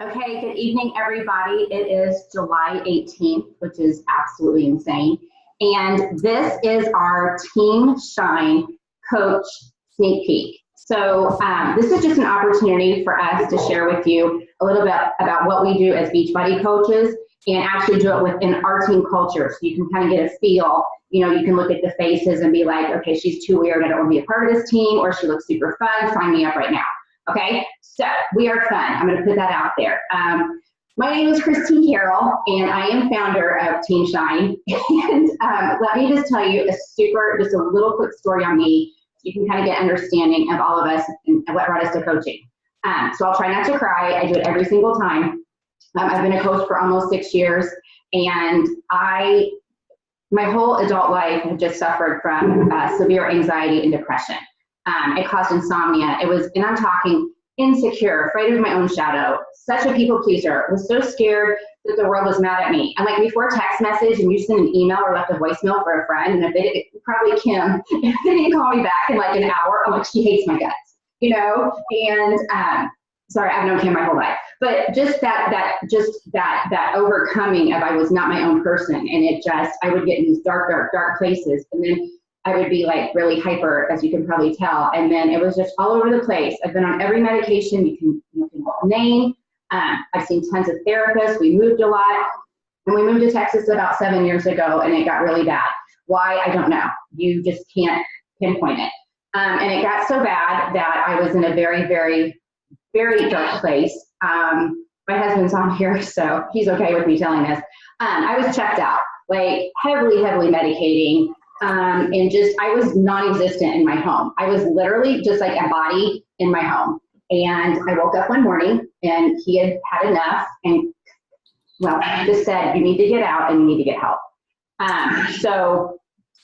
Okay, good evening, everybody. It is July 18th, which is absolutely insane. And this is our Team Shine Coach Sneak Peek. So this is just an opportunity for us to share with you a little bit about what we do as Beachbody coaches and actually do it within our team culture. So you can kind of get a feel, you can look at the faces and be like, okay, she's too weird, I don't want to be a part of this team, or she looks super fun, sign me up right now. Okay, so we are fun. I'm going to put that out there. My name is Christine Carroll, and I am founder of Team Shine. And let me just tell you just a little quick story on me, so you can kind of get understanding of all of us and what brought us to coaching. So I'll try not to cry. I do it every single time. I've been a coach for almost 6 years, and my whole adult life have just suffered from severe anxiety and depression. It caused insomnia. And I'm talking insecure, afraid of my own shadow, such a people pleaser, was so scared that the world was mad at me. And like before text message and you send an email or left a voicemail for a friend, and if they probably Kim, if they didn't call me back in like an hour, I'm like, she hates my guts, and sorry, I've known Kim my whole life, but just that overcoming of I was not my own person, and I would get in these dark places, and then I would be like really hyper, as you can probably tell. And then it was just all over the place. I've been on every medication you can name. I've seen tons of therapists. We moved a lot. And we moved to Texas about 7 years ago, and it got really bad. Why? I don't know. You just can't pinpoint it. And it got so bad that I was in a very, very, very dark place. My husband's on here, so he's okay with me telling this. I was checked out, like heavily medicating. And I was non-existent in my home. I was literally just like a body in my home. And I woke up one morning and he had had enough and, just said, you need to get out and you need to get help. So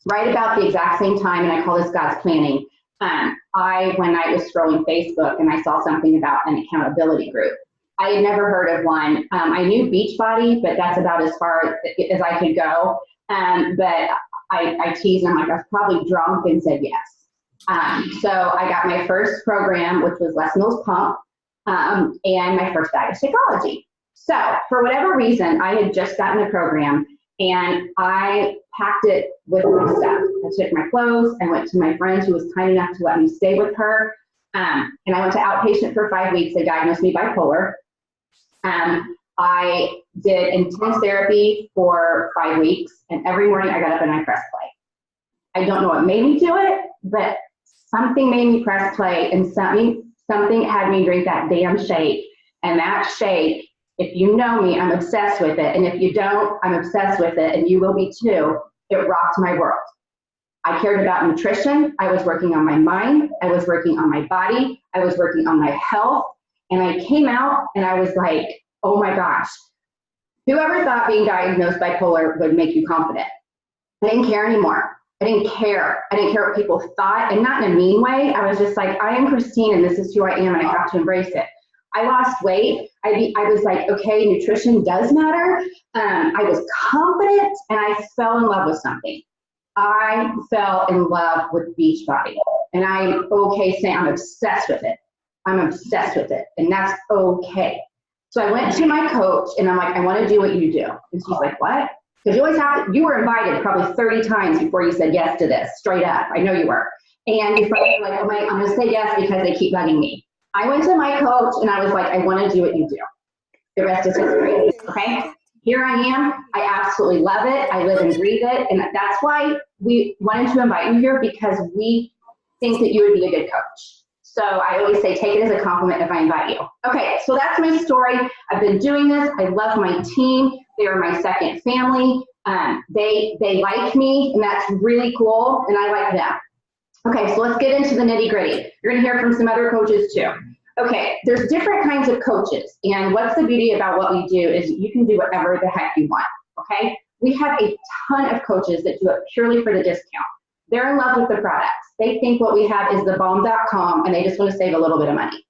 right about the exact same time, and I call this God's planning, when I was scrolling Facebook and I saw something about an accountability group. I had never heard of one. I knew Beachbody, but that's about as far as I could go. But I teased him, like I was probably drunk, and said yes. So I got my first program, which was Les Mills Pump, and my first bag of Shakeology. So for whatever reason, I had just gotten the program, and I packed it with my stuff. I took my clothes and went to my friend who was kind enough to let me stay with her. And I went to outpatient for 5 weeks. They diagnosed me bipolar. I did intense therapy for 5 weeks, and every morning I got up and I pressed play. I don't know what made me do it, but something made me press play, and something had me drink that damn shake. And that shake, if you know me, I'm obsessed with it. And if you don't, I'm obsessed with it, and you will be too. It rocked my world. I cared about nutrition. I was working on my mind. I was working on my body. I was working on my health. And I came out and I was like, oh my gosh, whoever thought being diagnosed bipolar would make you confident? I didn't care anymore. I didn't care. I didn't care what people thought, and not in a mean way. I was just like, I am Christine, and this is who I am, and I have to embrace it. I lost weight. I was like, okay, nutrition does matter. I was confident, and I fell in love with something. I fell in love with Beachbody, and I'm okay saying I'm obsessed with it. I'm obsessed with it, and that's okay. So I went to my coach, and I'm like, I want to do what you do. And she's like, what? Because you always have to, you were invited probably 30 times before you said yes to this, straight up. I know you were. And you finally were like, oh my, I'm going to say yes because they keep bugging me. I went to my coach, and I was like, I want to do what you do. The rest is history, okay? Here I am. I absolutely love it. I live and breathe it. And that's why we wanted to invite you here, because we think that you would be a good coach. So I always say, take it as a compliment if I invite you. Okay, so that's my story. I've been doing this. I love my team. They are my second family. They like me, and that's really cool, and I like them. Okay, so let's get into the nitty gritty. You're gonna hear from some other coaches too. Okay, there's different kinds of coaches, and what's the beauty about what we do is you can do whatever the heck you want, okay? We have a ton of coaches that do it purely for the discount. They're in love with the products. They think what we have is the bomb.com, and they just want to save a little bit of money.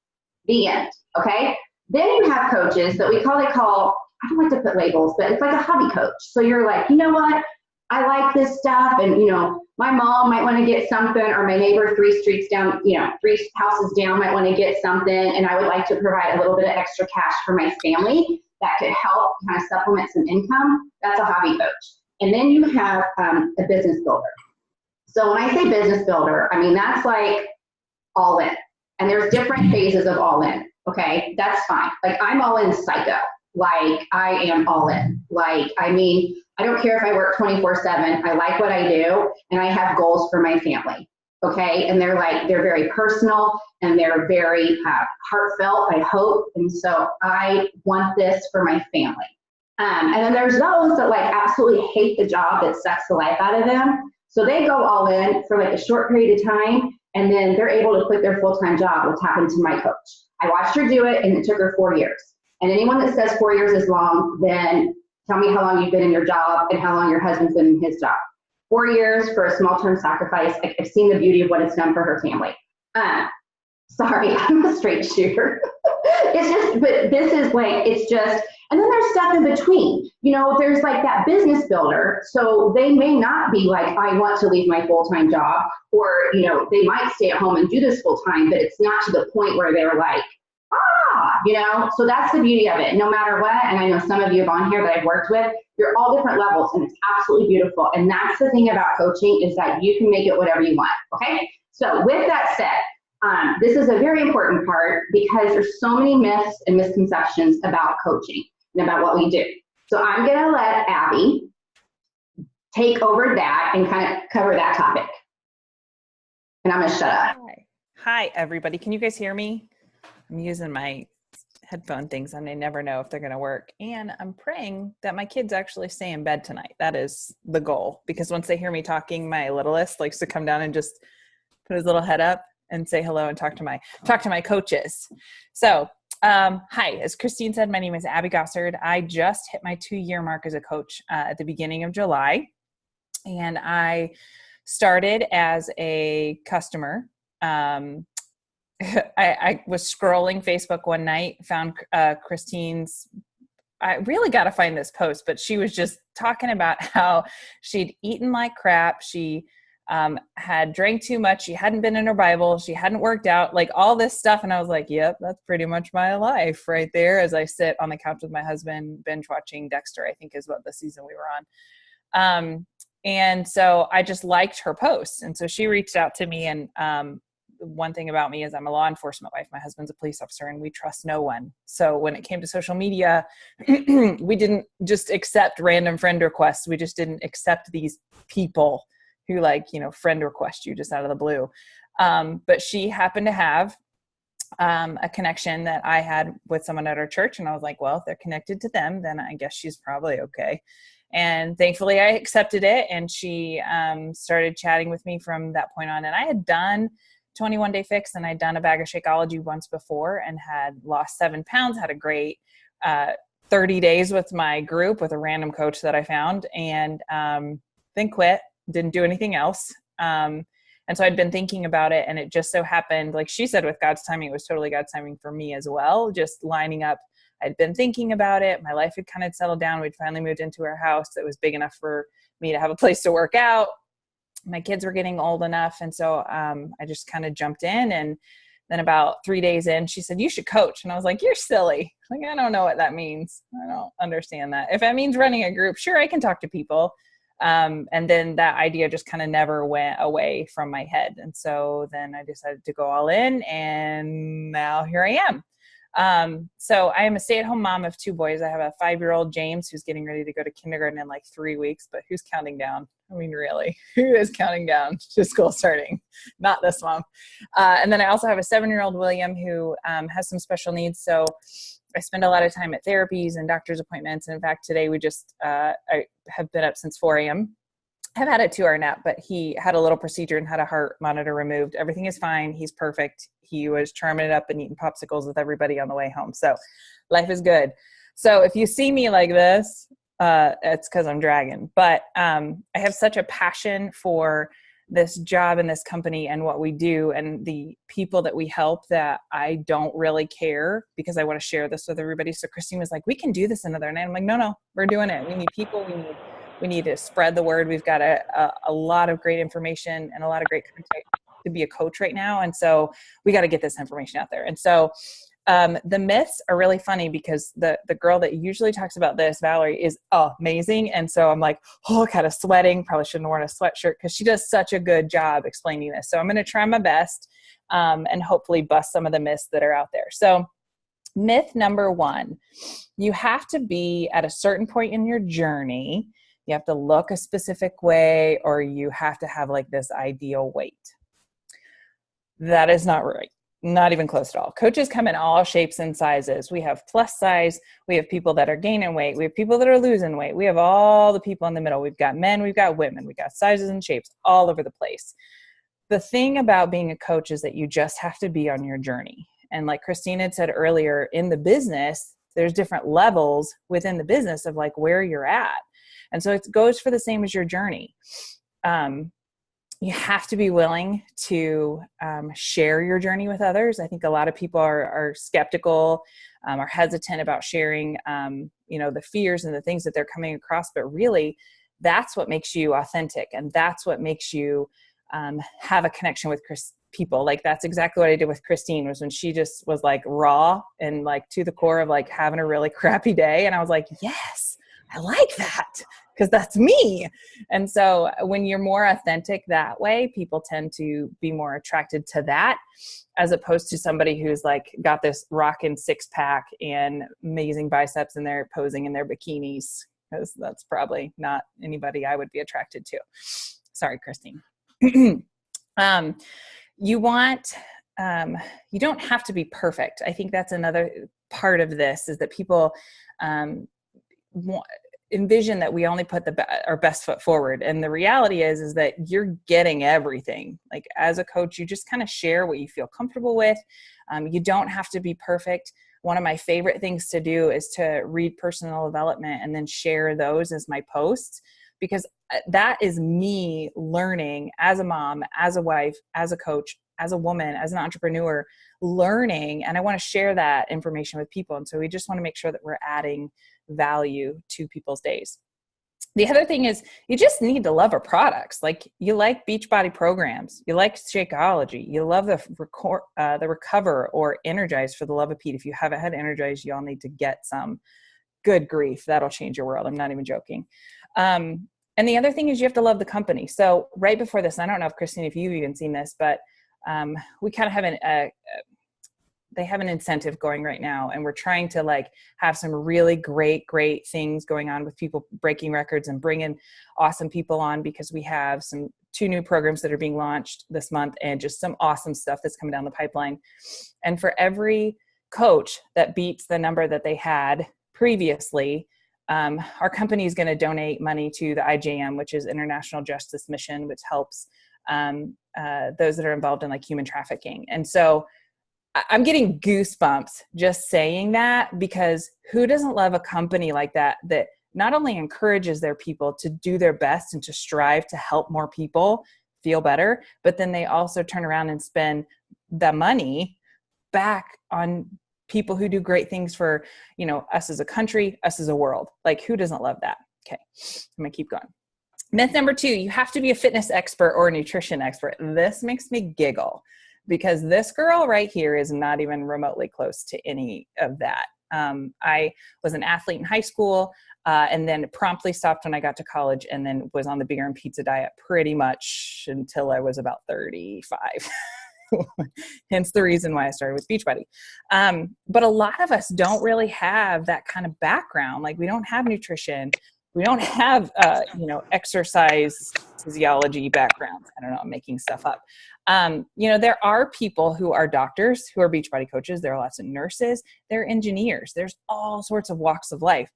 The end, okay? Then you have coaches that they call, I don't like to put labels, but it's like a hobby coach. So you're like, you know what? I like this stuff, and my mom might want to get something, or my neighbor 3 streets down, 3 houses down might want to get something, and I would like to provide a little bit of extra cash for my family that could help kind of supplement some income. That's a hobby coach. And then you have a business builder. So when I say business builder, I mean, that's like all in. And there's different phases of all in. Okay, that's fine. Like I'm all in psycho. Like I am all in. Like, I mean, I don't care if I work 24/7. I like what I do, and I have goals for my family. Okay, and they're very personal, and they're very heartfelt, I hope. And so I want this for my family. And then there's those that like absolutely hate the job that sucks the life out of them. So they go all in for like a short period of time, and then they're able to quit their full-time job, which happened to my coach. I watched her do it, and it took her 4 years. And anyone that says 4 years is long, then tell me how long you've been in your job and how long your husband's been in his job. 4 years for a small-term sacrifice. I've seen the beauty of what it's done for her family. Sorry, I'm a straight shooter. It's just, but this is like, it's just, and then there's stuff in between. There's like that business builder. So they may not be like, I want to leave my full-time job, or, they might stay at home and do this full-time, but it's not to the point where they're like, so that's the beauty of it. No matter what, and I know some of you have on here that I've worked with, you're all different levels, and it's absolutely beautiful. And that's the thing about coaching, is that you can make it whatever you want, okay? So with that said, this is a very important part, because there's so many myths and misconceptions about coaching and about what we do. So I'm gonna let Abby take over that and kind of cover that topic. And I'm gonna shut up. Hi, everybody. Can you guys hear me? I'm using my headphone things, and I never know if they're going to work. And I'm praying that my kids actually stay in bed tonight. That is the goal, because once they hear me talking, my littlest likes to come down and just put his little head up and say hello and talk to my coaches. So, hi, as Christine said, my name is Abby Gossard. I just hit my 2-year mark as a coach at the beginning of July, and I started as a customer. I was scrolling Facebook one night, found Christine's, I really got to find this post, but she was just talking about how she'd eaten like crap. She had drank too much. She hadn't been in her Bible. She hadn't worked out, like all this stuff. And I was like, yep, that's pretty much my life right there, as I sit on the couch with my husband, binge watching Dexter, I think is what the season we were on. And so I just liked her posts. And so she reached out to me, and one thing about me is I'm a law enforcement wife. My husband's a police officer, and we trust no one. So when it came to social media, we didn't just accept random friend requests. We just didn't accept these people who friend request you just out of the blue. But she happened to have a connection that I had with someone at our church. And I was like, well, if they're connected to them, then I guess she's probably okay. And thankfully I accepted it. And she started chatting with me from that point on. And I had done 21 Day Fix, and I'd done a bag of Shakeology once before and had lost 7 pounds, had a great 30 days with my group with a random coach that I found, and then quit, didn't do anything else. And so I'd been thinking about it, and it just so happened, like she said, with God's timing, it was totally God's timing for me as well, just lining up. I'd been thinking about it. My life had kind of settled down. We'd finally moved into our house that was big enough for me to have a place to work out. My kids were getting old enough. And so I just kind of jumped in, and then about 3 days in, she said, you should coach. And I was like, you're silly. Like, I don't know what that means. I don't understand that. If that means running a group, sure, I can talk to people. And then that idea just kind of never went away from my head. And so then I decided to go all in, and now here I am. So I am a stay-at-home mom of 2 boys. I have a 5-year-old James, who's getting ready to go to kindergarten in like 3 weeks, but who's counting down? I mean, really, who is counting down to school starting? Not this mom. And then I also have a 7-year-old William, who has some special needs. So I spend a lot of time at therapies and doctor's appointments. And in fact, today we just, I have been up since 4 a.m. I've had a 2-hour nap, but he had a little procedure and had a heart monitor removed. Everything is fine. He's perfect. He was charming it up and eating popsicles with everybody on the way home. So life is good. So if you see me like this, it's because I'm dragging. But I have such a passion for this job and this company and what we do and the people that we help that I don't really care, because I want to share this with everybody. So Christine was like, we can do this another night. I'm like, no, we're doing it. We need people. We need We need to spread the word. We've got a lot of great information and a lot of great content to be a coach right now. And so we got to get this information out there. And so the myths are really funny because the girl that usually talks about this, Valerie, is amazing. And so I'm like, oh, kind of sweating. Probably shouldn't have worn a sweatshirt because she does such a good job explaining this. So I'm going to try my best and hopefully bust some of the myths that are out there. So myth number 1, you have to be at a certain point in your journey. You have to look a specific way, or you have to have like this ideal weight. That is not right. Not even close at all. Coaches come in all shapes and sizes. We have plus size. We have people that are gaining weight. We have people that are losing weight. We have all the people in the middle. We've got men, we've got women, we've got sizes and shapes all over the place. The thing about being a coach is that you just have to be on your journey. And like Christine had said earlier, in the business, there's different levels within the business of like where you're at. And so it goes for the same as your journey. You have to be willing to share your journey with others. I think a lot of people are skeptical, are hesitant about sharing, the fears and the things that they're coming across. But really, that's what makes you authentic, and that's what makes you have a connection with people. Like that's exactly what I did with Christine, was when she just was like raw and like to the core of like having a really crappy day. And I was like, yes, I like that, because that's me. And so when you're more authentic that way, people tend to be more attracted to that, as opposed to somebody who's like got this rockin' 6-pack and amazing biceps and they're posing in their bikinis, because that's probably not anybody I would be attracted to. Sorry, Christine. You don't have to be perfect. I think that's another part of this, is that people envision that we only put our best foot forward. And the reality is that you're getting everything. Like as a coach, you just kind of share what you feel comfortable with. You don't have to be perfect. One of my favorite things to do is to read personal development and then share those as my posts, because that is me learning as a mom, as a wife, as a coach, as a woman, as an entrepreneur, learning. And I want to share that information with people. And so we just want to make sure that we're adding value to people's days. The other thing is you just need to love our products. Like you like Beachbody programs, you like Shakeology, you love the Recover or Energize, for the love of Pete. If you haven't had Energize, you all need to get some. Good grief, that'll change your world. I'm not even joking. And the other thing is you have to love the company. So right before this, I don't know if Christine, if you've even seen this, but we kind of have they have an incentive going right now, and we're trying to like have some really great things going on with people breaking records and bringing awesome people on, because we have 2 new programs that are being launched this month and just some awesome stuff that's coming down the pipeline. And for every coach that beats the number that they had previously, our company is going to donate money to the IJM, which is International Justice Mission, which helps those that are involved in like human trafficking. And so I'm getting goosebumps just saying that, because who doesn't love a company like that, that not only encourages their people to do their best and to strive to help more people feel better, but then they also turn around and spend the money back on people who do great things for, us as a country, us as a world. Like who doesn't love that? Okay, I'm gonna keep going. Myth number 2, you have to be a fitness expert or a nutrition expert. This makes me giggle, because this girl right here is not even remotely close to any of that. I was an athlete in high school and then promptly stopped when I got to college, and then was on the beer and pizza diet pretty much until I was about 35. Hence the reason why I started with Beachbody. But a lot of us don't really have that kind of background. Like we don't have nutrition. We don't have, exercise physiology backgrounds. I don't know, I'm making stuff up. There are people who are doctors, who are Beachbody coaches. There are lots of nurses. There are engineers. There's all sorts of walks of life.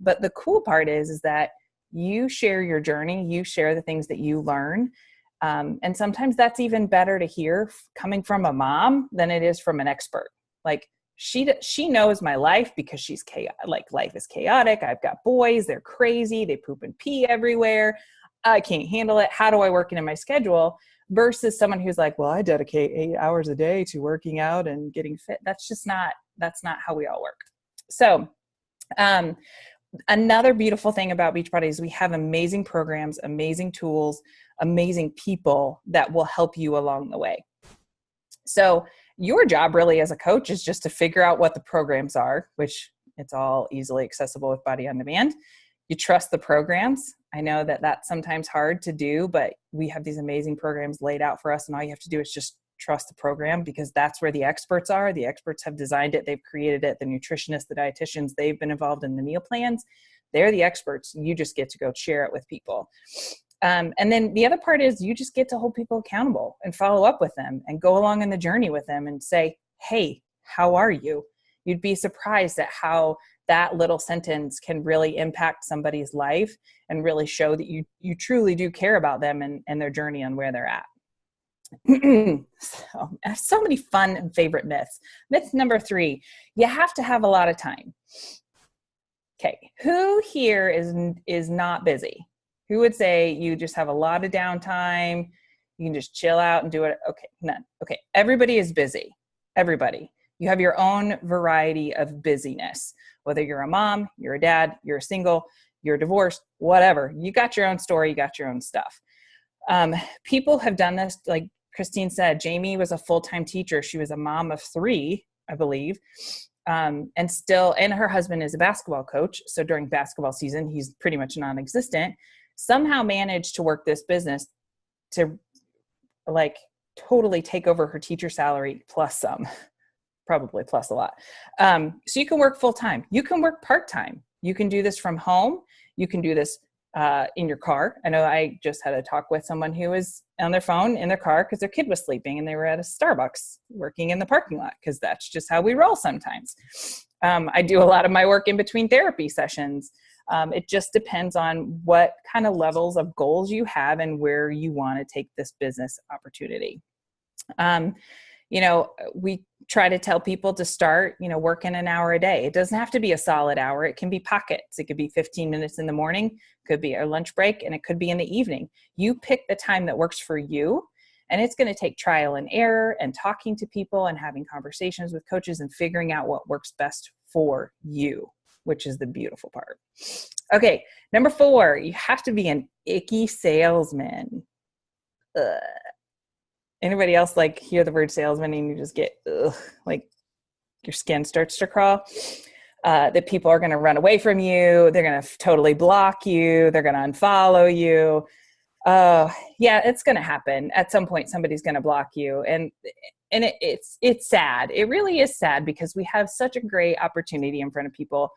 But the cool part is that you share your journey. You share the things that you learn. And sometimes that's even better to hear coming from a mom than it is from an expert. Like she knows my life, because she's like life is chaotic. I've got boys, they're crazy. They poop and pee everywhere. I can't handle it. How do I work it in my schedule? Versus someone who's like, well, I dedicate 8 hours a day to working out and getting fit. That's not how we all work. So, another beautiful thing about Beachbody is we have amazing programs, amazing tools, amazing people that will help you along the way. So your job really as a coach is just to figure out what the programs are, which it's all easily accessible with Body on Demand. You trust the programs. I know that that's sometimes hard to do, but we have these amazing programs laid out for us, and all you have to do is just trust the program, because that's where the experts are. The experts have designed it. They've created it. The nutritionists, the dietitians, they've been involved in the meal plans. They're the experts. You just get to go share it with people. And then the other part is you just get to hold people accountable and follow up with them and go along in the journey with them and say, hey, how are you? You'd be surprised at how that little sentence can really impact somebody's life and really show that you truly do care about them and their journey on where they're at. So I have so many fun and favorite myths. Myth number 3, you have to have a lot of time. Okay. Who here is not busy? Who would say you just have a lot of downtime? You can just chill out and do it. Okay. None. Okay. Everybody is busy. Everybody. You have your own variety of busyness, whether you're a mom, you're a dad, you're single, you're divorced, whatever. You got your own story. You got your own stuff. People have done this, like Christine said. Jamie was a full-time teacher. She was a mom of 3, I believe. And her husband is a basketball coach. So during basketball season, he's pretty much non-existent. Somehow managed to work this business to like totally take over her teacher salary plus some, probably plus a lot. So you can work full-time. You can work part-time. You can do this from home. You can do this in your car. I know I just had a talk with someone who was on their phone in their car because their kid was sleeping and they were at a Starbucks working in the parking lot, because that's just how we roll sometimes. I do a lot of my work in between therapy sessions. It just depends on what kind of levels of goals you have and where you want to take this business opportunity. We try to tell people to start, working an hour a day. It doesn't have to be a solid hour. It can be pockets. It could be 15 minutes in the morning, could be a lunch break, and it could be in the evening. You pick the time that works for you, and it's going to take trial and error and talking to people and having conversations with coaches and figuring out what works best for you, which is the beautiful part. Okay. Number 4, you have to be an icky salesman. Ugh. Anybody else hear the word salesman and you just get, like your skin starts to crawl? That people are going to run away from you. They're going to totally block you. They're going to unfollow you. Yeah, it's going to happen. At some point, somebody's going to block you. And it's sad. It really is sad, because we have such a great opportunity in front of people.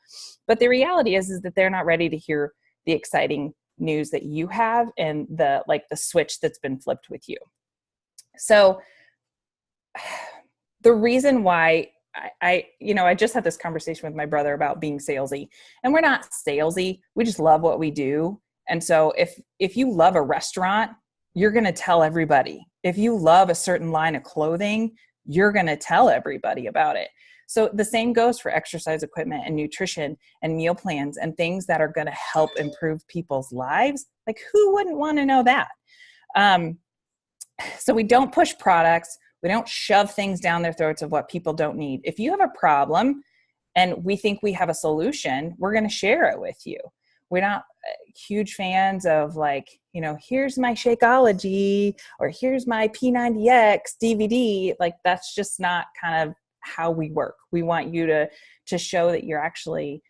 But the reality is that they're not ready to hear the exciting news that you have and the switch that's been flipped with you. So the reason why I just had this conversation with my brother about being salesy, and we're not salesy. We just love what we do. And so if you love a restaurant, you're going to tell everybody. If you love a certain line of clothing, you're going to tell everybody about it. So the same goes for exercise equipment and nutrition and meal plans and things that are going to help improve people's lives. Like, who wouldn't want to know that? So we don't push products. We don't shove things down their throats of what people don't need. If you have a problem and we think we have a solution, we're going to share it with you. We're not huge fans of here's my Shakeology or here's my P90X DVD. That's just not kind of how we work. We want you to show that you're actually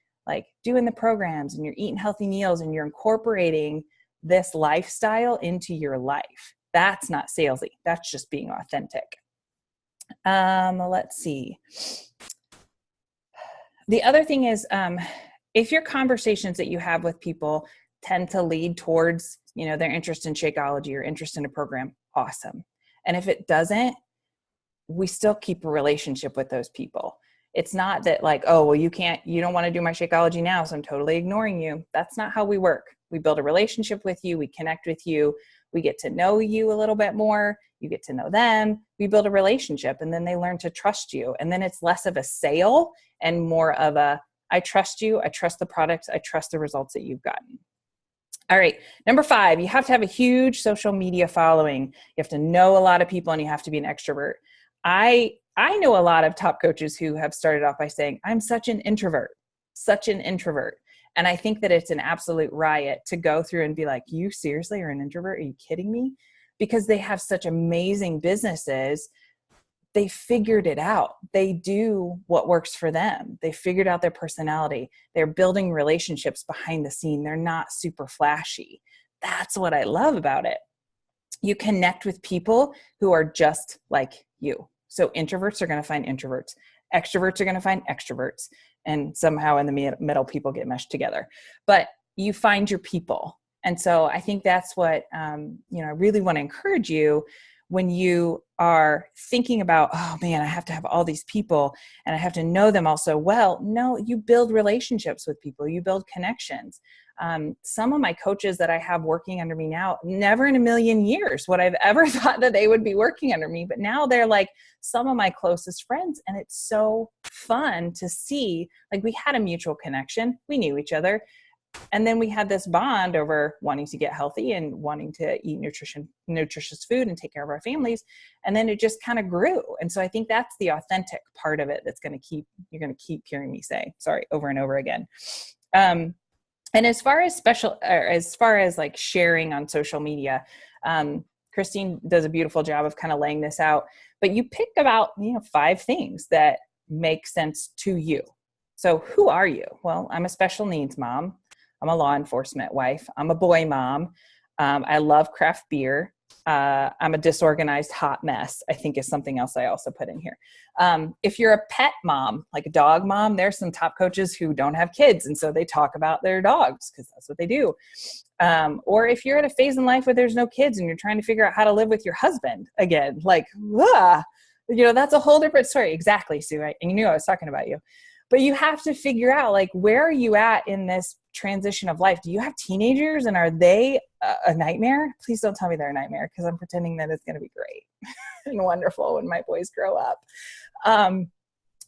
doing the programs and you're eating healthy meals and you're incorporating this lifestyle into your life. That's not salesy. That's just being authentic. Let's see. The other thing is, if your conversations that you have with people tend to lead towards, their interest in Shakeology or interest in a program, awesome. And if it doesn't, we still keep a relationship with those people. It's not that you don't want to do my Shakeology now, so I'm totally ignoring you. That's not how we work. We build a relationship with you. We connect with you. We get to know you a little bit more. You get to know them. We build a relationship, and then they learn to trust you. And then it's less of a sale and more of I trust you. I trust the products. I trust the results that you've gotten. All right. Number 5, you have to have a huge social media following. You have to know a lot of people, and you have to be an extrovert. I know a lot of top coaches who have started off by saying, I'm such an introvert. And I think that it's an absolute riot to go through and be like, you seriously are an introvert? Are you kidding me? Because they have such amazing businesses. They figured it out. They do what works for them. They figured out their personality. They're building relationships behind the scene. They're not super flashy. That's what I love about it. You connect with people who are just like you. So introverts are going to find introverts. Extroverts are going to find extroverts. And somehow in the middle, people get meshed together. But you find your people. And so I think that's what, I really want to encourage you when you are thinking about, oh man, I have to have all these people and I have to know them all so well. No, you build relationships with people. You build connections. Some of my coaches that I have working under me now, never in a million years would I've ever thought that they would be working under me. But now they're like some of my closest friends. And it's so fun to see, like we had a mutual connection. We knew each other. And then we had this bond over wanting to get healthy and wanting to eat nutritious food and take care of our families. And then it just kind of grew. And so I think that's the authentic part of it that's you're going to keep hearing me say, over and over again. And as far as like sharing on social media, Christine does a beautiful job of kind of laying this out, but you pick about, 5 things that make sense to you. So who are you? Well, I'm a special needs mom. I'm a law enforcement wife. I'm a boy mom. I love craft beer. I'm a disorganized hot mess, I think is something else I also put in here. If you're a pet mom, like a dog mom, there's some top coaches who don't have kids. And so they talk about their dogs because that's what they do. Or if you're at a phase in life where there's no kids and you're trying to figure out how to live with your husband again, that's a whole different story. Exactly, Sue. And you knew I was talking about you. But you have to figure out, like, where are you at in this transition of life? Do you have teenagers and are they a nightmare? Please don't tell me they're a nightmare because I'm pretending that it's going to be great and wonderful when my boys grow up.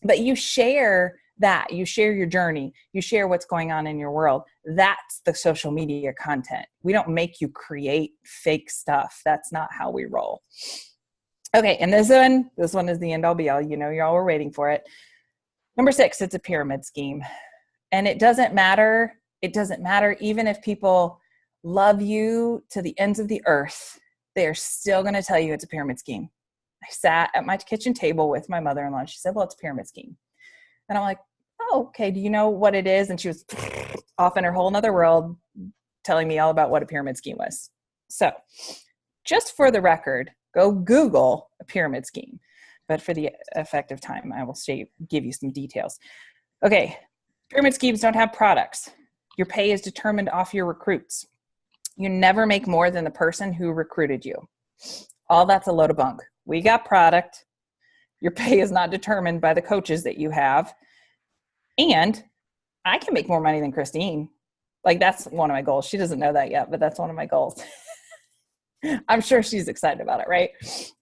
But you share that. You share your journey. You share what's going on in your world. That's the social media content. We don't make you create fake stuff. That's not how we roll. Okay, and this one is the end all be all. Y'all were waiting for it. Number 6, it's a pyramid scheme. And it doesn't matter. It doesn't matter even if people love you to the ends of the earth, they're still going to tell you it's a pyramid scheme. I sat at my kitchen table with my mother-in-law and she said, well, it's a pyramid scheme. And I'm like, oh, okay. Do you know what it is? And she was off in her whole nother world telling me all about what a pyramid scheme was. So just for the record, go Google a pyramid scheme. But for the effective time, I will give you some details. Okay, pyramid schemes don't have products. Your pay is determined off your recruits. You never make more than the person who recruited you. All that's a load of bunk. We got product. Your pay is not determined by the coaches that you have. And I can make more money than Christine. Like, that's one of my goals. She doesn't know that yet, but that's one of my goals. I'm sure she's excited about it, right?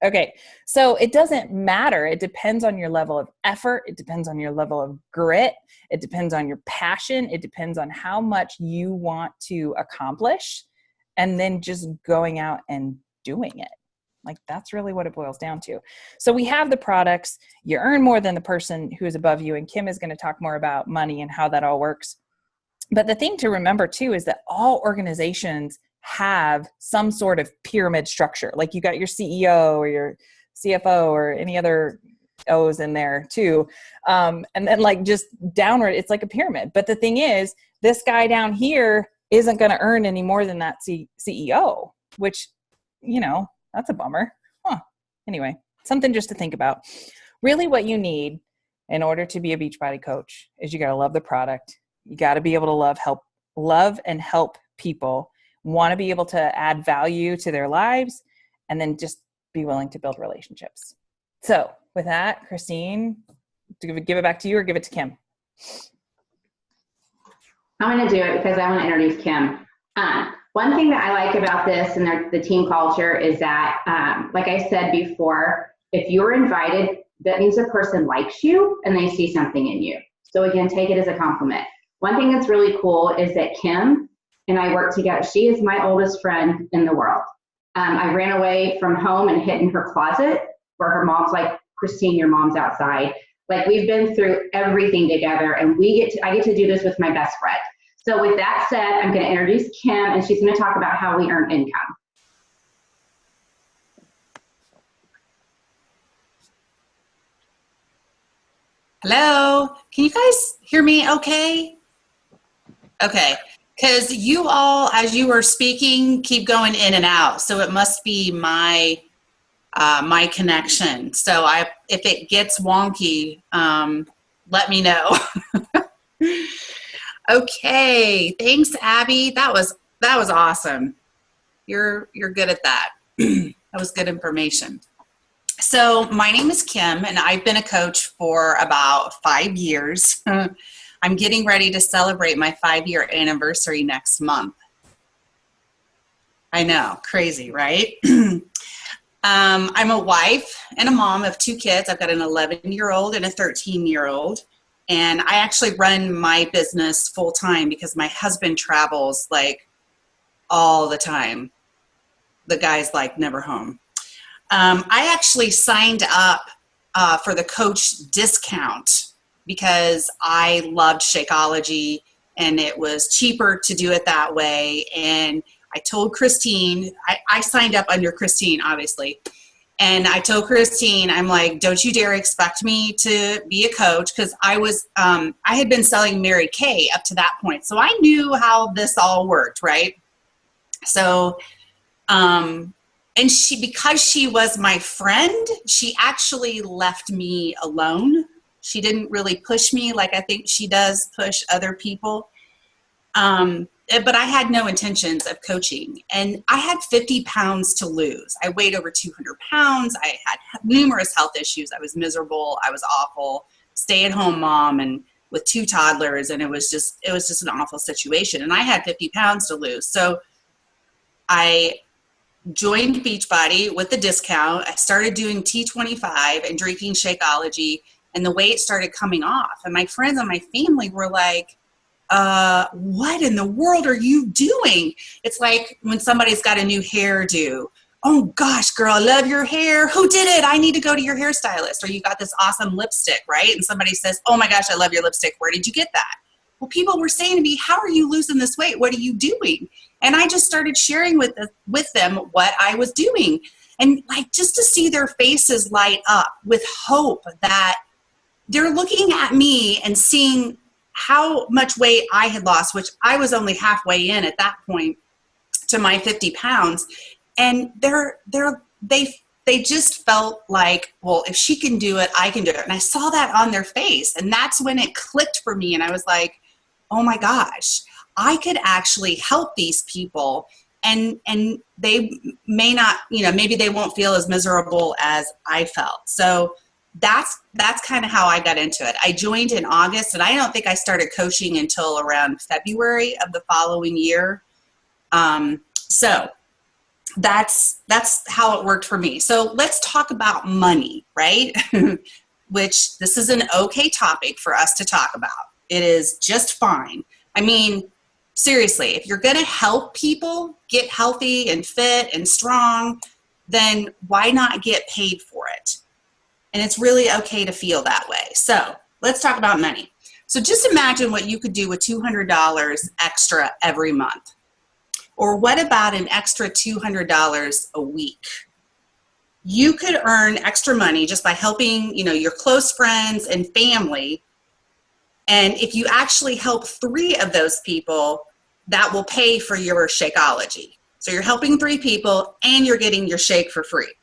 Okay, so it doesn't matter. It depends on your level of effort. It depends on your level of grit. It depends on your passion. It depends on how much you want to accomplish and then just going out and doing it. Like, that's really what it boils down to. So we have the products. You earn more than the person who is above you. And Kim is going to talk more about money and how that all works. But the thing to remember too is that all organizations have some sort of pyramid structure. Like, you got your CEO or your CFO or any other O's in there too. And then like just downward, it's like a pyramid. But the thing is, this guy down here isn't going to earn any more than that CEO, which, that's a bummer. Anyway, something just to think about. Really what you need in order to be a Beachbody coach is you got to love the product. You got to be able to love and help people, want to be able to add value to their lives, and then just be willing to build relationships. So with that, Christine, give it back to you or give it to Kim? I'm going to do it because I want to introduce Kim. One thing that I like about this and the team culture is that, like I said before, if you're invited, that means a person likes you and they see something in you. So again, take it as a compliment. One thing that's really cool is that Kim and I work together. She is my oldest friend in the world. I ran away from home and hid in her closet where her mom's like, Christine, your mom's outside. Like, we've been through everything together, and I get to do this with my best friend. So with that said, I'm going to introduce Kim, and she's going to talk about how we earn income. Hello, can you guys hear me okay? Okay, because you all, as you were speaking, keep going in and out, so it must be my my connection. So if it gets wonky, let me know. Okay, thanks, Abby. That was awesome. You're good at that. That was good information. So my name is Kim, and I've been a coach for about 5 years. I'm getting ready to celebrate my 5-year anniversary next month. I know, crazy, right? I'm a wife and a mom of 2 kids. I've got an 11-year-old and a 13-year-old. And I actually run my business full time because my husband travels like all the time. The guy's like never home. I actually signed up for the coach discount because I loved Shakeology and it was cheaper to do it that way. And I told Christine, I signed up under Christine, obviously. And I told Christine, I'm like, don't you dare expect me to be a coach, because I had been selling Mary Kay up to that point. So I knew how this all worked, right? So, and because she was my friend, she actually left me alone. She didn't really push me like I think she does push other people. But I had no intentions of coaching, and I had 50 pounds to lose. I weighed over 200 pounds. I had numerous health issues. I was miserable. I was awful, stay-at-home mom and with 2 toddlers. And it was just an awful situation. And I had 50 pounds to lose. So I joined Beachbody with the discount. I started doing T25 and drinking Shakeology, and the weight started coming off. And my friends and my family were like, what in the world are you doing? It's like when somebody's got a new hairdo. Oh gosh, girl, I love your hair. Who did it? I need to go to your hairstylist. Or you got this awesome lipstick, right? And somebody says, oh my gosh, I love your lipstick. Where did you get that? Well, people were saying to me, how are you losing this weight? What are you doing? And I just started sharing with them what I was doing. And like, just to see their faces light up with hope that they're looking at me and seeing how much weight I had lost, which I was only halfway in at that point to my 50 pounds. And they just felt like, well, if she can do it, I can do it. And I saw that on their face. And that's when it clicked for me. And I was like, oh my gosh, I could actually help these people. And they may not, maybe they won't feel as miserable as I felt. So that's kind of how I got into it. I joined in August, and I don't think I started coaching until around February of the following year. So that's how it worked for me. So let's talk about money, right? Which this is an okay topic for us to talk about. It is just fine. I mean, seriously, if you're going to help people get healthy and fit and strong, then why not get paid for it? And it's really okay to feel that way. So let's talk about money. So just imagine what you could do with $200 extra every month. Or what about an extra $200 a week? You could earn extra money just by helping, your close friends and family. And if you actually help 3 of those people, that will pay for your Shakeology. So you're helping 3 people and you're getting your shake for free.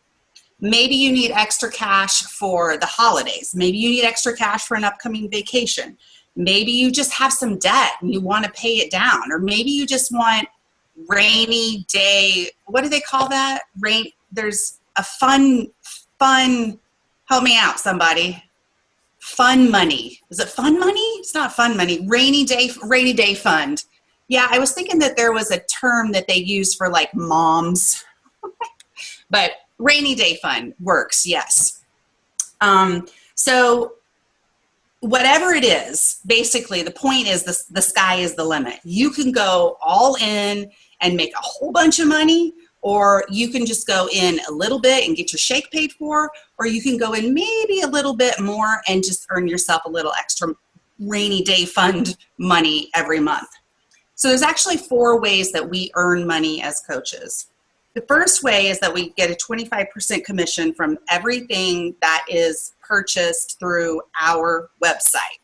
Maybe you need extra cash for the holidays. Maybe you need extra cash for an upcoming vacation. Maybe you just have some debt and you want to pay it down. Or maybe you just want rainy day, what do they call that? There's a fun, help me out, somebody. Fun money. Is it fun money? It's not fun money. Rainy day fund. Yeah, I was thinking that there was a term that they use for like moms. But rainy day fund works, yes. So whatever it is, basically the point is the sky is the limit. You can go all in and make a whole bunch of money, or you can just go in a little bit and get your shake paid for, or you can go in maybe a little bit more and just earn yourself a little extra rainy day fund money every month. So there's actually 4 ways that we earn money as coaches. The first way is that we get a 25% commission from everything that is purchased through our website.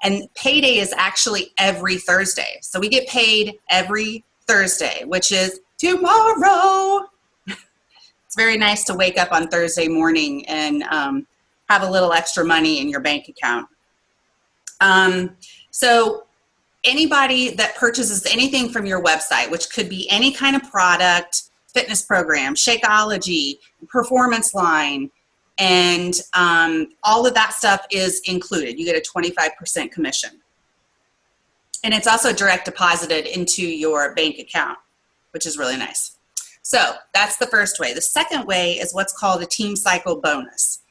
And payday is actually every Thursday. So we get paid every Thursday, which is tomorrow. It's very nice to wake up on Thursday morning and have a little extra money in your bank account. So anybody that purchases anything from your website, which could be any kind of product, fitness program, Shakeology, performance line, and all of that stuff is included. You get a 25% commission. And it's also direct deposited into your bank account, which is really nice. So that's the first way. The second way is what's called a team cycle bonus.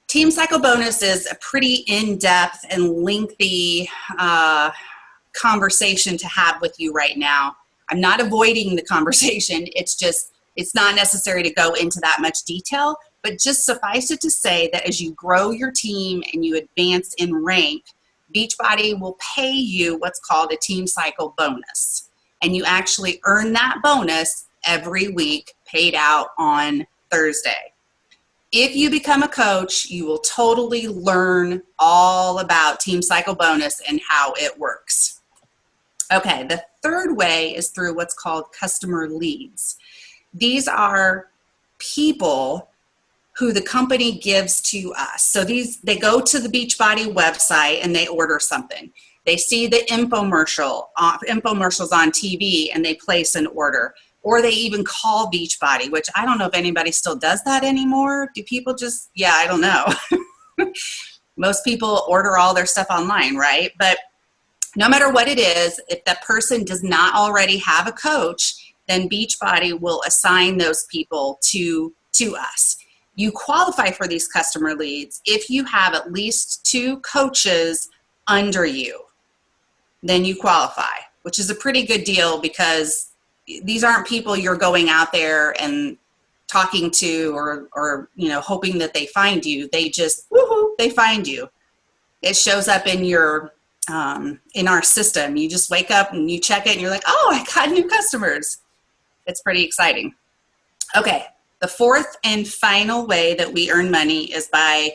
Team cycle bonus is a pretty in-depth and lengthy conversation to have with you right now. I'm not avoiding the conversation. It's not necessary to go into that much detail, but just suffice it to say that as you grow your team and you advance in rank, Beachbody will pay you what's called a team cycle bonus. And you actually earn that bonus every week, paid out on Thursday. If you become a coach, you will totally learn all about team cycle bonus and how it works. Okay, the third way is through what's called customer leads. These are people who the company gives to us. So they go to the Beachbody website and they order something. They see the infomercials on TV and they place an order. Or they even call Beachbody, which I don't know if anybody still does that anymore. Do people just, I don't know. Most people order all their stuff online, right? But no matter what it is, if that person does not already have a coach, then Beachbody will assign those people to us. You qualify for these customer leads if you have at least 2 coaches under you. Then you qualify, which is a pretty good deal because these aren't people you're going out there and talking to or hoping that they find you. They just, they find you. It shows up in your in our system. You just wake up and you check it and you're like, oh, I got new customers. It's pretty exciting. Okay, the fourth and final way that we earn money is by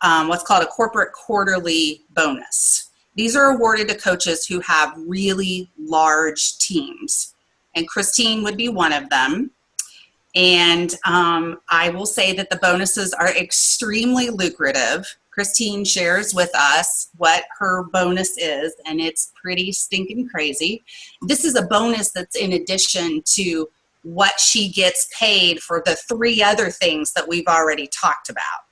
what's called a corporate quarterly bonus. These are awarded to coaches who have really large teams. And Christine would be one of them. And I will say that the bonuses are extremely lucrative. Christine shares with us what her bonus is, and it's pretty stinking crazy. This is a bonus that's in addition to what she gets paid for the 3 other things that we've already talked about.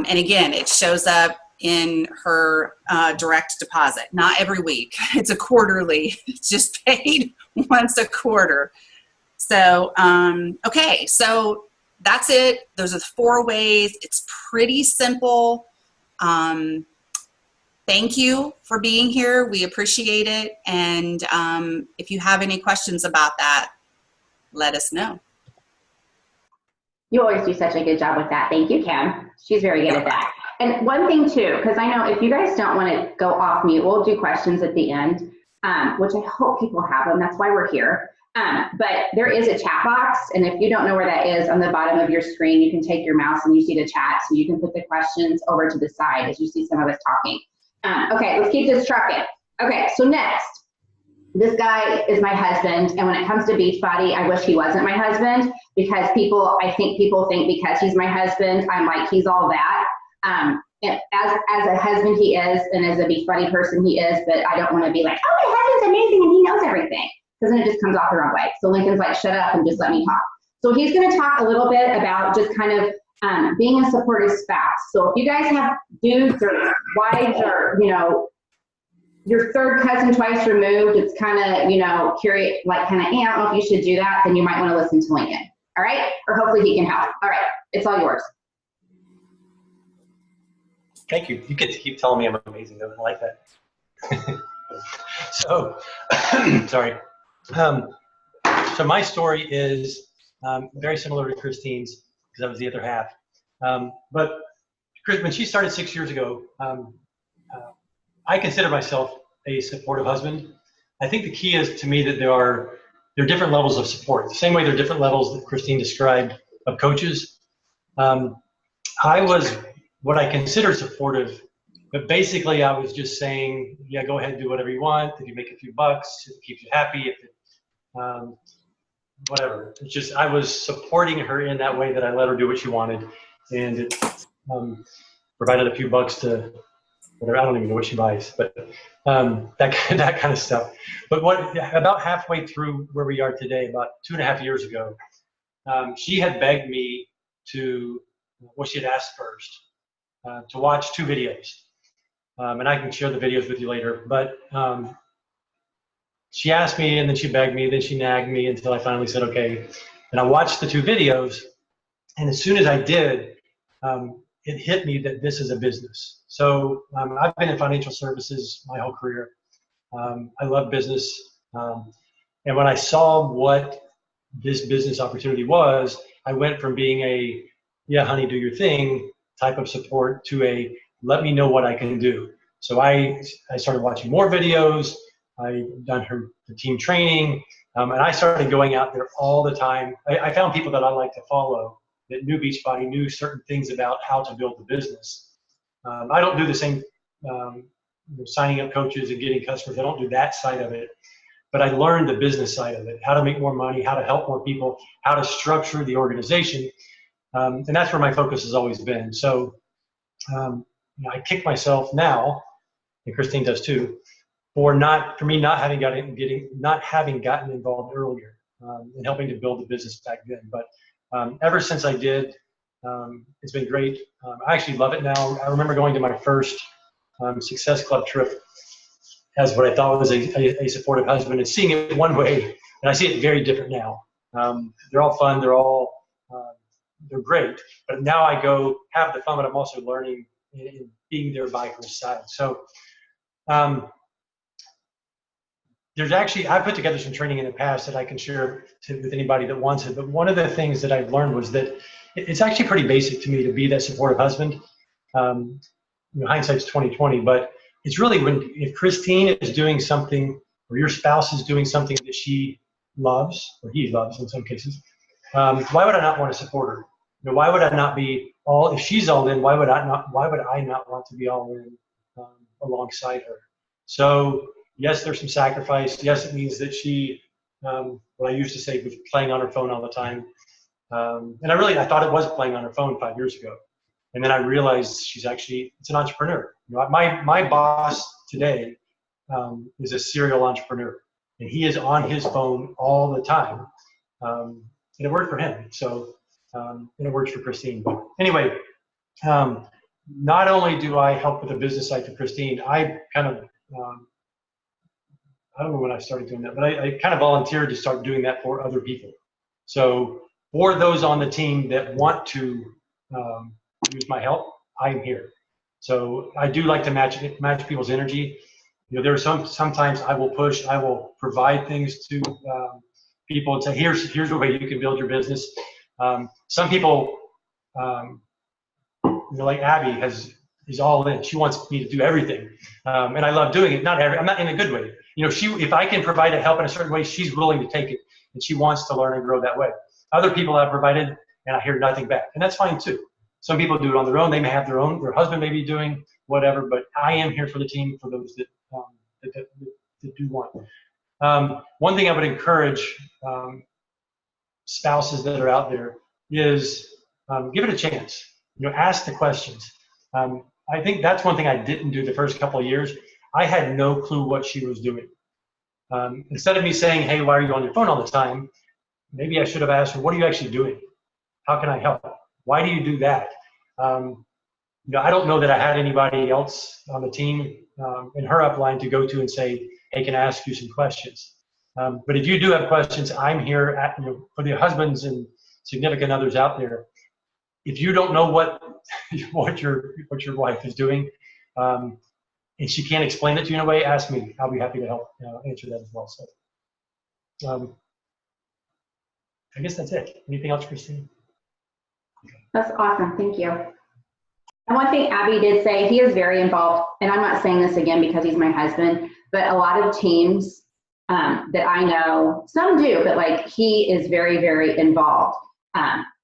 And again, it shows up in her direct deposit. Not every week. It's a quarterly. It's just paid once a quarter. So, okay, so that's it. Those are the 4 ways. It's pretty simple. Thank you for being here. We appreciate it. And if you have any questions about that, let us know. You always do such a good job with that. Thank you, Kim. She's very good at that. And one thing too, because I know if you guys don't want to go off mute, we'll do questions at the end, which I hope people have them. That's why we're here. But there is a chat box, and if you don't know where that is, on the bottom of your screen, you can take your mouse and you see the chat, so you can put the questions over to the side as you see some of us talking. Okay, let's keep this trucking. Okay, so next, this guy is my husband, and when it comes to Beachbody, I wish he wasn't my husband, because I think people think because he's my husband, I'm like, he's all that. As a husband he is, and as a Beachbody person he is, but I don't want to be like, oh, my husband's amazing and he knows everything, because then it just comes off the wrong way. So Lincoln's like, shut up and just let me talk. So he's going to talk a little bit about just kind of being a supportive spouse. So if you guys have dudes or wives or, your third cousin twice removed, it's kind of, curious, like kind of, I don't know if you should do that, then you might want to listen to Lincoln. All right? Or hopefully he can help. All right. It's all yours. Thank you. You get to keep telling me I'm amazing, though. I like that. So, sorry. So my story is very similar to Christine's, because I was the other half. But when she started 6 years ago, I consider myself a supportive husband. I think the key is to me that there are different levels of support. The same way there are different levels that Christine described of coaches. I was what I consider supportive, but basically I was just saying, yeah, go ahead and do whatever you want. If you make a few bucks, if it keeps you happy, if it, whatever. It's just I was supporting her in that way that I let her do what she wanted, and it provided a few bucks to whatever. I don't even know what she buys, but that kind of stuff. But about halfway through where we are today, about 2.5 years ago, she had begged me to, well, she had asked first to watch 2 videos, and I can share the videos with you later. But she asked me, and then she begged me, then she nagged me until I finally said okay. And I watched the 2 videos, and as soon as I did, it hit me that this is a business. So I've been in financial services my whole career. I love business. And when I saw what this business opportunity was, I went from being a, yeah, honey, do your thing type of support to a, let me know what I can do. So I started watching more videos. I've done the team training, and I started going out there all the time. I found people that I like to follow that knew Beachbody, knew certain things about how to build the business. I don't do the same signing up coaches and getting customers. I don't do that side of it. But I learned the business side of it, how to make more money, how to help more people, how to structure the organization. And that's where my focus has always been. So I kick myself now, and Christine does too, for me not having gotten involved earlier and helping to build the business back then. But ever since I did, it's been great. I actually love it now. I remember going to my first Success Club trip as what I thought was a supportive husband, and seeing it one way, and I see it very different now. They're all fun. They're great. But now I go have the fun, but I'm also learning and being there by her side. So I put together some training in the past that I can share with anybody that wants it. But one of the things that I've learned was that it's actually pretty basic to me to be that supportive husband. Hindsight's 20/20, but it's really if Christine is doing something, or your spouse is doing something that she loves, or he loves in some cases, why would I not want to support her? Why would I not be if she's all in? Why would I not want to be all in alongside her? So yes, there's some sacrifice. Yes, it means that she, what I used to say, was playing on her phone all the time. And I thought it was playing on her phone 5 years ago. And then I realized it's an entrepreneur. My boss today is a serial entrepreneur, and he is on his phone all the time. And it worked for him. So, and it works for Christine. But anyway, not only do I help with the business side to Christine, I kind of, I don't know when I started doing that, but I kind of volunteered to start doing that for other people. So for those on the team that want to use my help, I'm here. So I do like to match people's energy. There are sometimes I will push, I will provide things to people and say, here's the way you can build your business. Some people, like Abby is all in. She wants me to do everything, and I love doing it. I'm not in a good way. If I can provide a help in a certain way, she's willing to take it, and she wants to learn and grow that way. Other people I've provided, and I hear nothing back, and that's fine too. Some people do it on their own. They may have their husband may be doing whatever, but I am here for the team, for those that do want. One thing I would encourage spouses that are out there is give it a chance. Ask the questions. I think that's one thing I didn't do the first couple of years. I had no clue what she was doing. Instead of me saying, hey, why are you on your phone all the time? Maybe I should have asked her, what are you actually doing? How can I help? Why do you do that? I don't know that I had anybody else on the team in her upline to go to and say, hey, can I ask you some questions? But if you do have questions, I'm here for the husbands and significant others out there. If you don't know what your wife is doing, and she can't explain it to you in a way, ask me. I'll be happy to help answer that as well. So I guess that's it. Anything else, Christine? That's awesome. Thank you. And one thing Abby did say, he is very involved, and I'm not saying this again because he's my husband, but a lot of teams that I know. Some do, but like he is very, very involved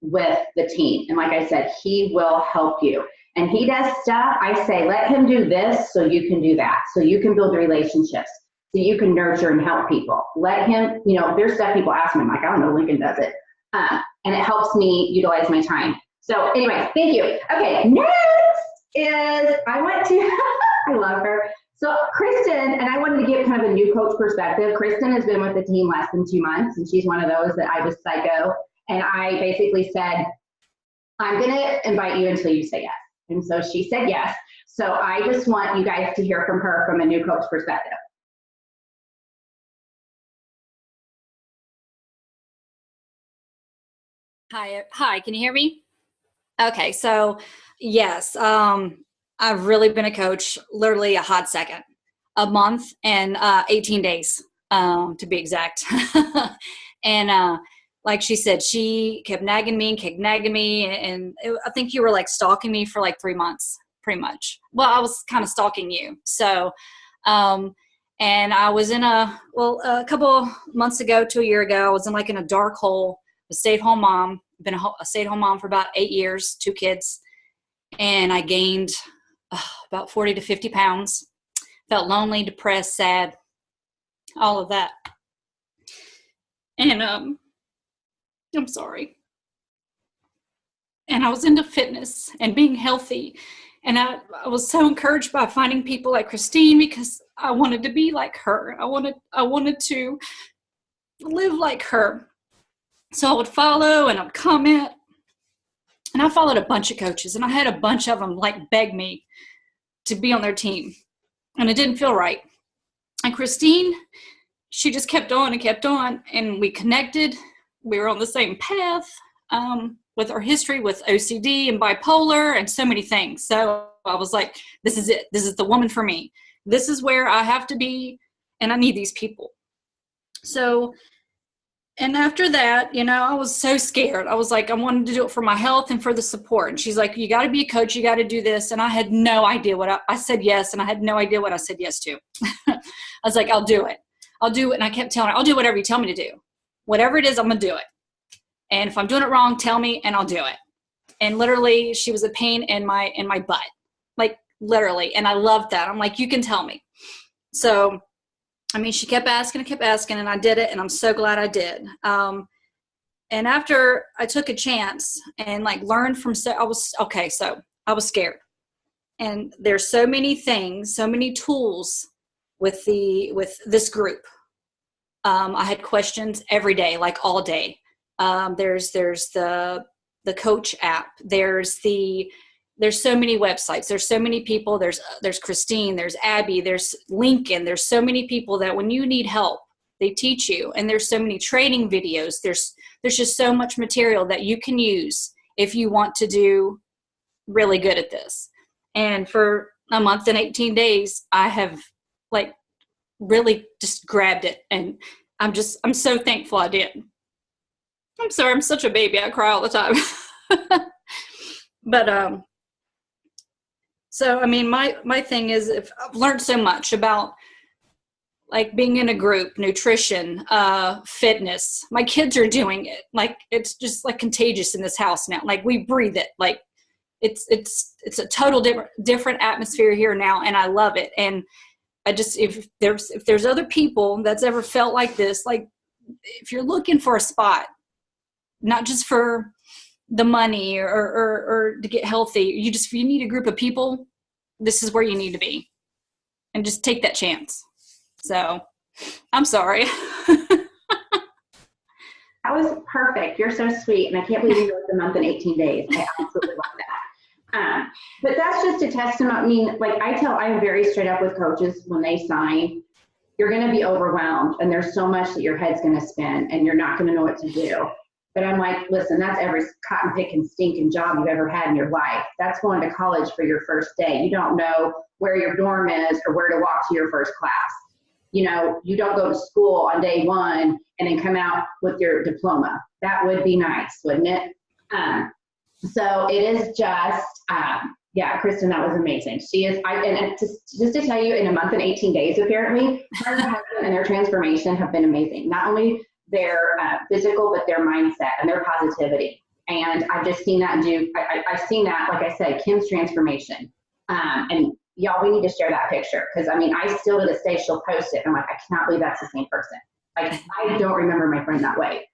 with the team. And like I said, he will help you. And he does stuff. I say, let him do this so you can do that. So you can build relationships. So you can nurture and help people. Let him, there's stuff people ask me, I'm like, I don't know, Lincoln does it. And it helps me utilize my time. So anyway, thank you. Okay, next is, I want to, I love her. So Kristen, and I wanted to give kind of a new coach perspective. Kristen has been with the team less than 2 months, and she's one of those that I was psycho. And I basically said, I'm going to invite you until you say yes. And so she said yes. So I just want you guys to hear from her from a new coach perspective. Hi, can you hear me? Okay, so yes, I've really been a coach literally a hot second, a month and 18 days to be exact. And like she said, she kept nagging me, and I think you were like stalking me for like 3 months, pretty much. Well, I was kind of stalking you. So, and I was in a couple months ago to a year ago, I was in a dark hole, a stay-at-home mom, been a stay-at-home mom for about 8 years, 2 kids. And I gained about 40 to 50 pounds, felt lonely, depressed, sad, all of that. And I'm sorry. And I was into fitness and being healthy. And I was so encouraged by finding people like Christine because I wanted to be like her. I wanted to live like her. So I would follow and I'd comment. And I followed a bunch of coaches, and I had a bunch of them like beg me to be on their team. And it didn't feel right. And Christine, she just kept on, and we connected. We were on the same path with our history with OCD and bipolar and so many things. So I was like, this is it. This is the woman for me. This is where I have to be, and I need these people. So, and after that, I was so scared. I was like, I wanted to do it for my health and for the support. And she's like, you got to be a coach. You got to do this. And I had no idea what I said yes. And I had no idea what I said yes to. I was like, I'll do it. I'll do it. And I kept telling her, I'll do whatever you tell me to do. Whatever it is, I'm going to do it. And if I'm doing it wrong, tell me and I'll do it. And literally she was a pain in my butt, like literally. And I loved that. I'm like, you can tell me. So, she kept asking and I did it. And I'm so glad I did. And after I took a chance and learned from, I was scared. And there's so many things, so many tools with this group. I had questions every day, like all day. There's the coach app. There's so many websites. There's so many people. There's Christine, there's Abby, there's Lincoln. There's so many people that when you need help, they teach you. And there's so many training videos. There's just so much material that you can use if you want to do really good at this. And for a month and 18 days, I have really just grabbed it. And I'm so thankful I did. I'm sorry, I'm such a baby. I cry all the time. But, so, my thing is, if I've learned so much about being in a group, nutrition, fitness. My kids are doing it. It's just contagious in this house now. We breathe it. It's a total different atmosphere here now. And I love it. And I just, if there's other people that's ever felt like this, if you're looking for a spot, not just for the money or to get healthy, if you need a group of people, this is where you need to be, and just take that chance. So I'm sorry. That was perfect. You're so sweet. And I can't believe you wrote the month in 18 days. I absolutely love that. But that's just a testimony. I'm very straight up with coaches when they sign. You're going to be overwhelmed, and there's so much that your head's going to spin, and you're not going to know what to do. But I'm like, listen, that's every cotton picking stinking job you've ever had in your life. That's going to college for your first day. You don't know where your dorm is or where to walk to your first class. You don't go to school on day one and then come out with your diploma. That would be nice, wouldn't it? So it is just Yeah, Kristen, that was amazing. She is, and just to tell you, in a month and 18 days, apparently, her and her husband and their transformation have been amazing. Not only their physical, but their mindset and their positivity. And I've just seen that I've seen that, like I said, Kim's transformation. And y'all, we need to share that picture. Because, I mean, I still to this day, she'll post it. I'm like, I cannot believe that's the same person. Like, I don't remember my friend that way.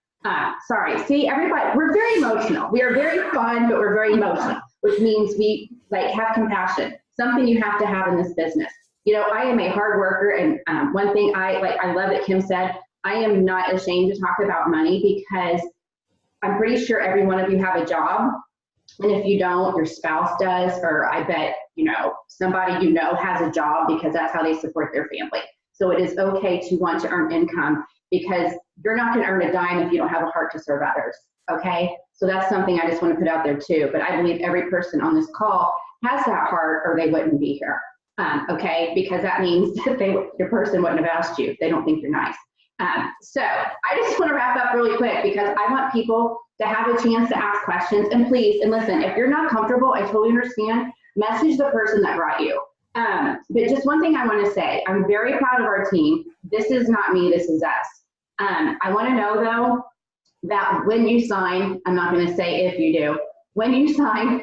Sorry. See, everybody, we're very emotional. We are very fun, but we're very emotional, which means we like have compassion, something you have to have in this business. You know, I am a hard worker. And one thing I love that Kim said, I am not ashamed to talk about money, because I'm pretty sure every one of you have a job. And if you don't, your spouse does, or I bet, you know, somebody you know has a job, because that's how they support their family. So it is okay to want to earn income, because you're not going to earn a dime if you don't have a heart to serve others. Okay. So that's something I just want to put out there too. But I believe every person on this call has that heart, or they wouldn't be here. Okay. Because that means that your person wouldn't have asked you if they don't think you're nice. So I just want to wrap up really quick, because I want people to have a chance to ask questions. And please, and listen, if you're not comfortable, I totally understand. Message the person that brought you. But just one thing I want to say, I'm very proud of our team. This is not me, this is us. I want to know though, that when you sign, I'm not going to say if you do, when you sign,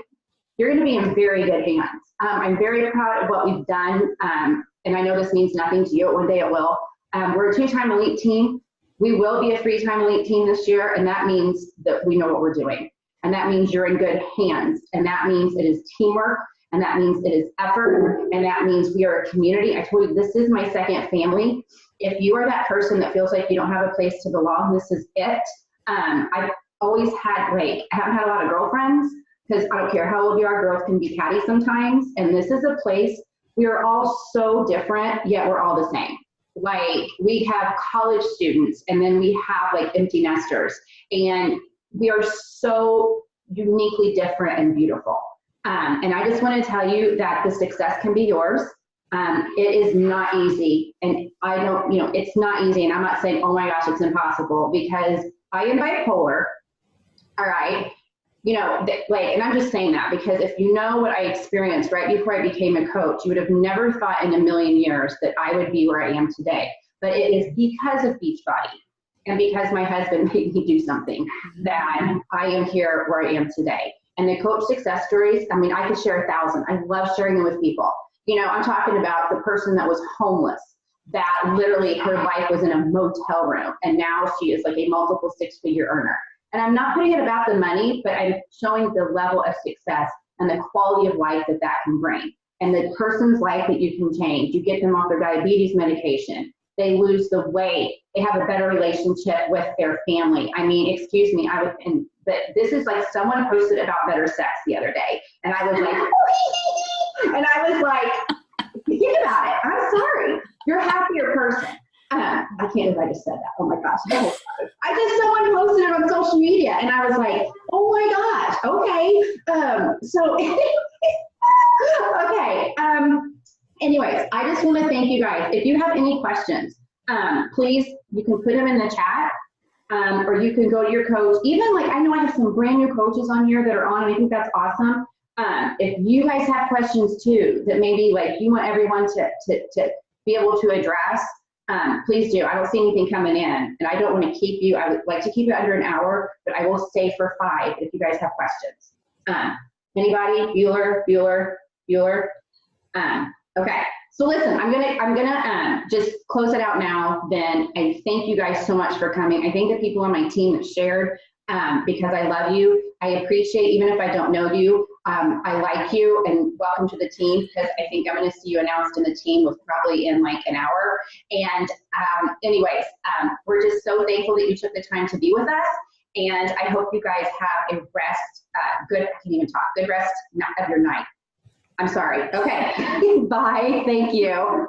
you're going to be in very good hands. I'm very proud of what we've done. And I know this means nothing to you. One day it will. We're a 2-time elite team. We will be a 3-time elite team this year. And that means that we know what we're doing. And that means you're in good hands. And that means it is teamwork. And that means it is effort. And that means we are a community. I told you, this is my second family. If you are that person that feels like you don't have a place to belong, this is it. I've always had, I haven't had a lot of girlfriends, because I don't care how old you are, girls can be catty sometimes. And this is a place, we are all so different, yet we're all the same. Like, we have college students, and then we have like empty nesters, and we are so uniquely different and beautiful. And I just want to tell you that the success can be yours. It is not easy, and I don't, it's not easy, and I'm not saying, oh my gosh, it's impossible, because I am bipolar, all right? And I'm just saying that because if you know what I experienced right before I became a coach, you would have never thought in a million years that I would be where I am today. But it is because of Beachbody and because my husband made me do something that I am here where I am today. And the coach success stories, I mean, I could share 1,000. I love sharing them with people. I'm talking about the person that was homeless, that literally her life was in a motel room, and now she is like a multiple 6-figure earner. And I'm not putting it about the money, but I'm showing the level of success and the quality of life that that can bring. And the person's life that you can change. You get them off their diabetes medication. They lose the weight. They have a better relationship with their family. I mean, excuse me, but this is like someone posted about better sex the other day. And I was like, and I was like, think about it. I'm sorry. You're a happier person. I can't believe I just said that. Oh my gosh. No. Someone posted it on social media, and I was like, oh my gosh. Okay. Okay. Anyways, I just want to thank you guys. If you have any questions, please, you can put them in the chat, or you can go to your coach. Even I know I have some brand new coaches on here that are on, and I think that's awesome. If you guys have questions too, that maybe you want everyone to be able to address, please do. I don't see anything coming in, and I don't want to keep you. I would like to keep it under an hour, but I will stay for 5 if you guys have questions. Anybody? Bueller? Okay. So listen, I'm gonna just close it out now. Then I thank you guys so much for coming. I thank the people on my team that shared, because I love you. I appreciate, even if I don't know you, I like you, and welcome to the team, because I think I'm going to see you announced in the team with probably in an hour. And anyways, we're just so thankful that you took the time to be with us. And I hope you guys have a good rest of your night. I'm sorry. Okay. Bye. Thank you.